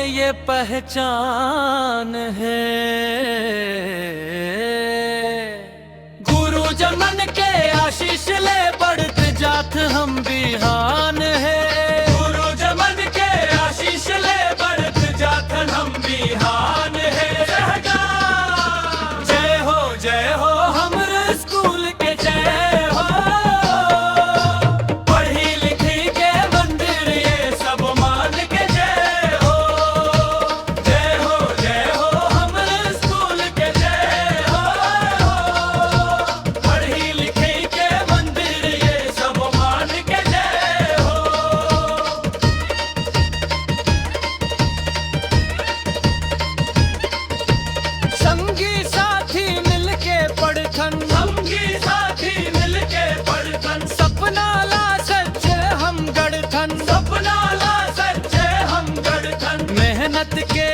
ये पहचान है। गुरु जमन के आशीष ले बढ़त जात हम बिहान है। गुरु जमन के आशीष ले बढ़त जात हम बिहान है। जय हो हमरे स्कूल के जय हो। पढ़ी लिखी के मंदिर ये सब मान के जय हो। जय हो हमरे स्कूल के जय हो। पढ़ी लिखी के मंदिर ये सब मान के जय हो। संगी साथी संगी साथी मिलके पढ़थन। सपना ला सच्चे हम गढ़थन। सपना ला सच्चे हम गढ़थन। मेहनत के